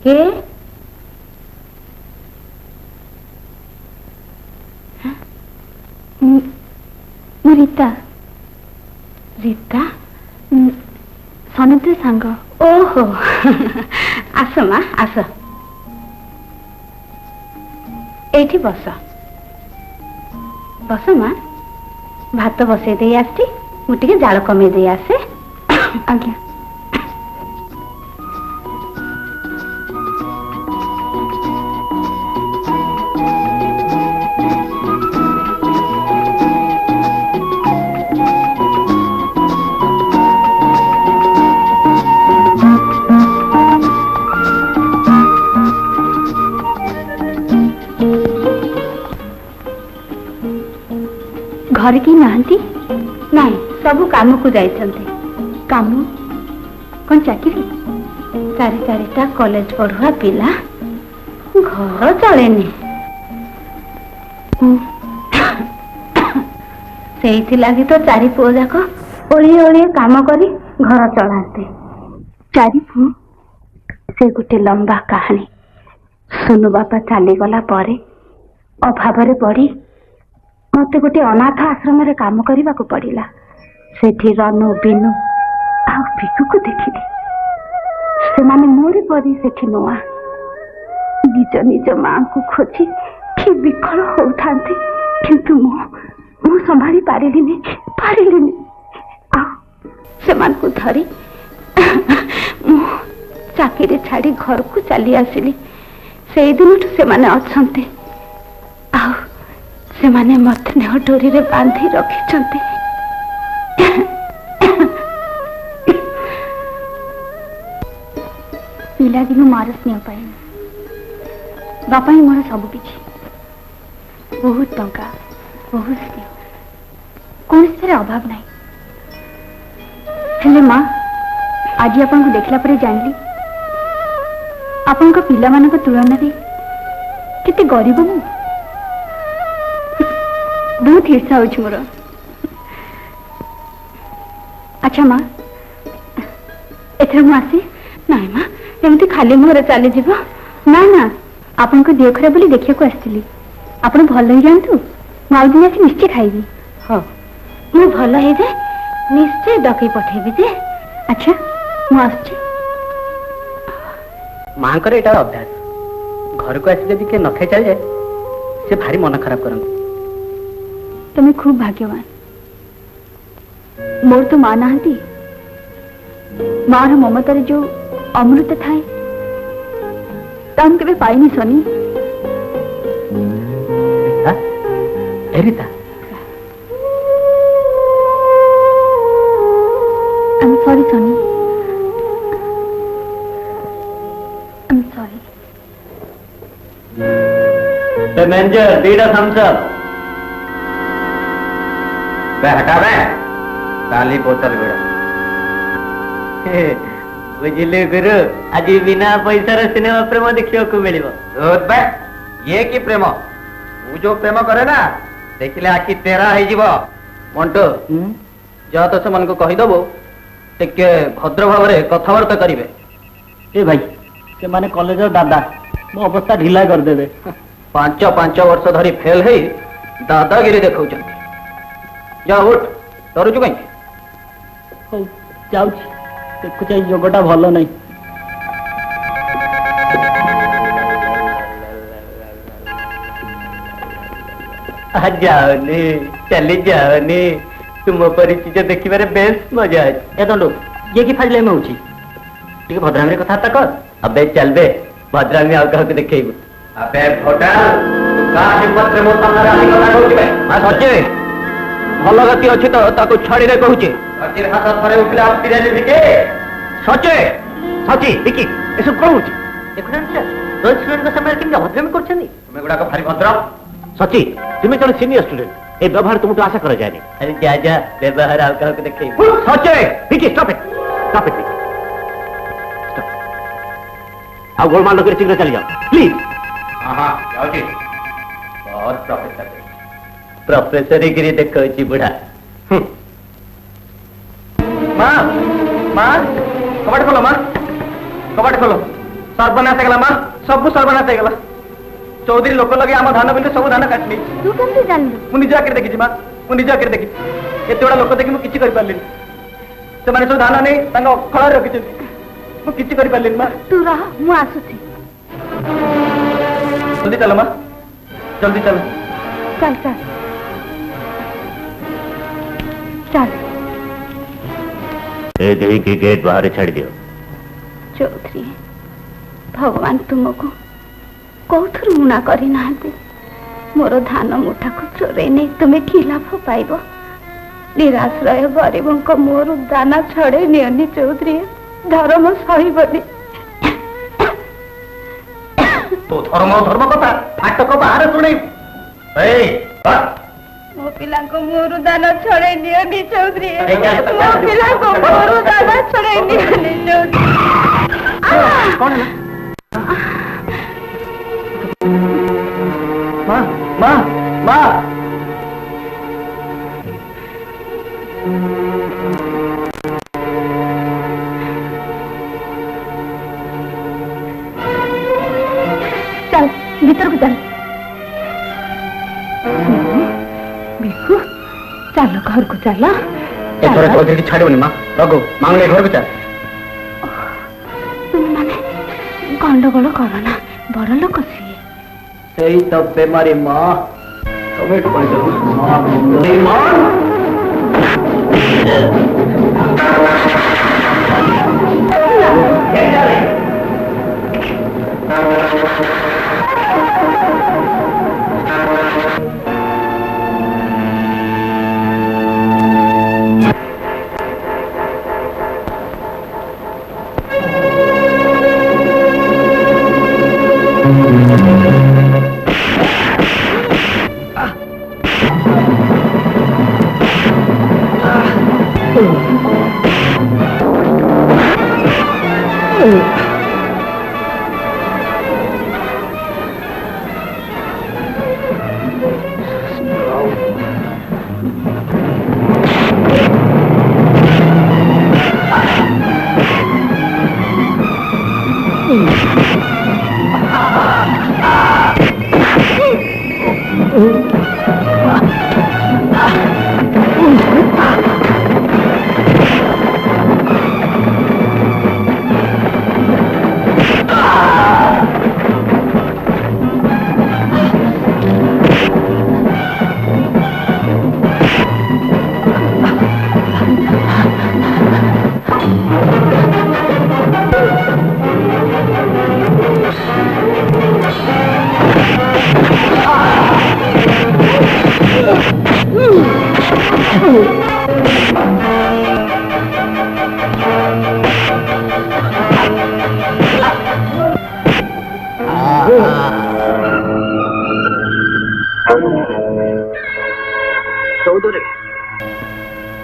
के रीता रीता सनित सांग ओहो आस माँ आस एठी बस बस माँ भात बसई दे आसी मुझे जाल कमे दे आसे आज्ञा घर की नहांती नहीं सबू काम को जाइछन्ते काम कौन चाकरी चारि चारिटा कॉलेज पढ़ुआ पिला घर चलेनी से लगी तो चारि पुओ जाक ओली ओली काम करी घर चलाते चारि पुओ से गोटे लंबा कहानी सोनू बापा चलीगला परे अभाव पड़ी मत गोटे अनाथ आश्रम रे काम करने को पड़िला सेठी रनु बिनु आ पिकु को देखिली से माने मोरी परी सेठी नुआ निज निज मां को खोजी कि विकल होउथांती किंतु मु संभाली पारिलिनी आ से मान को धरी मु चाकरी छाड़ी घर को चली आसिली से दिन से माने अछंती आ से माने मत डोरी रे बांधी रखिछन्ते पिला दिन मार स्नेह पाए बापा ही मोर सब किछि बहुत टंका बहुत स्नेह कौन से अभाव नहीं हेले माँ आज आपन को देखला परे जानली आपन को पिला मान को तुलना रे किते गरीब मु बहुत ईर्षा हो मोर अच्छा माँ एथर मु आसी नाई माँ एमती खाली मुहर चली जीव ना ना आपन को देह खराब बोली देखिया को आसली आपन भल हो जातु मु दिन आसी निश्चय खाइबी हाँ मु भल हो जाए निश्चय डकई पठेबी जे अच्छा मु आसछि माँ को एटा अभ्यास घर को आसी जदि के नखे चल जाए से भारी मन खराब करंती तुम्हें खूब भाग्यवान मोर तो माँ नहांती मार ममतार जो अमृत थाए तान केबे पाइनी Sunny Rita I'm sorry Sonny I'm sorry The manager did a thumbs up हटा काली बोतल गुड़ बुझिले गुरु आज बिना पैसा सिनेमा प्रेम देखा मिल ये कि प्रेम तू जो प्रेम करे ना देखिले आखि तेरा हो मंटो जा तो से मन को कहीदेबो टे भद्र भाव में कथबार्ता करेंगे ए भाई से माने कॉलेज दादा मो अवस्था ढिला करदे पांच पांच वर्ष धरी फेल है दादागिरी देखा जा उठ डरुचु कहीं देखुच योगटा भल नहीं जाओनी चली जाओनी तुम परिचित देखिबारे बेस मजा है दंडो ये कि फाजले में होची ठीक भद्रामी कथा कर अबे चलबे भद्रामी आउ कहा देखेबू अबे भोटा ଭଲ ଗତି ଅଛି ତ ତାକୁ ଛାଡ଼ିରେ କହୁଛି ହାତ ଥରେ ଉଠିଲେ ଆଉ ଫିରାନି ଟିକେ ସଚେ ସଚି ଦେଖି ଏସବୁ କଣ ହଉଛି ଦେଖୁନାହାନ୍ତି ସାର୍ ଷ୍ଟୁଡେଣ୍ଟଙ୍କ ସାମ୍ନାରେ କେମିତି ଅଭଦ୍ରାମି କରୁଛନ୍ତି ତୁମେ ଗୁଡାକ ଭାରି ଭଦ୍ର ସଚି ତୁମେ ଜଣେ ସିନିୟର ଷ୍ଟୁଡେଣ୍ଟ ଏ ବ୍ୟବହାର ତୁମଠୁ ଆଶା କରାଯାଏନି ଆରେ ଯା ଯା ବ୍ୟବହାର ଆଉ କାହାକୁ ଦେଖେଇବୁ ସଚେ ଦେଖି ଷ୍ଟପ୍ ଇଟ୍ ଆଉ ଗୋଳମାଲ କରି ଶୀଘ୍ର ଚାଲିଯାଅ ପ୍ଲିଜ ଯାଉଛି ବହୁତ ପ୍ରଫେସର प्रोफेसरी देखी बुढ़ा माँ माँ कबाट खोल माँ कबाट खोल सर्वनाश गला माँ सब सर्वनाश गला चौधरी लोक लगे आम धान बिल सब धान काटनी निज आखिर देखी माँ निज आखिर देखी एत गुड़ा लोक देखी मुझे किसी कर सब धान नहीं खल रखी मुझे कर माँ तू रह मु आसुची जल्दी चल माँ जल्दी चल चल चल चल की गेट बाहर छाड़ दियो चौधरी भगवान तुमको कौथुर मुना करी नाहंती मोर धान मुठा को चोरे नहीं तुम्हें की लाभ पाइब निराश्रय गरीबों को मोर दाना छड़े नियनी चौधरी धर्म सहीबनी तो धर्म धर्म कथा फाटक बाहर शुणे मो पिला को मोर दाना छड़े नियनी चौधरी मो पिला को मोर दाना छड़े नियनी चौधरी कौन है माँ माँ माँ चल भीतर को चल बिकु चलो घर को चल चौधरी की छाड़बनी माँ रघु मांगले घर को चल तुम माने गंडगोल करना बड़ लोक सी से तो बेमारी माँ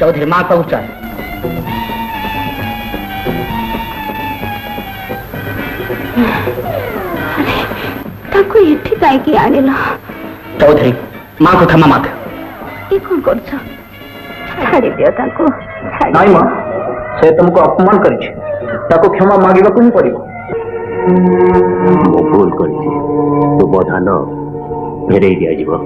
चौधरी माँ पहुंचा एठी काईकि आनिल चौधरी माँ को क्षमा माग ये कौन कर छाड़ी दियो ताको नहीं माँ से तुमको अपमान करिछि ताको क्षमा मागिबा को ही पड़िबो मो भूल करिछि तो बधान फेरे दिया जीवो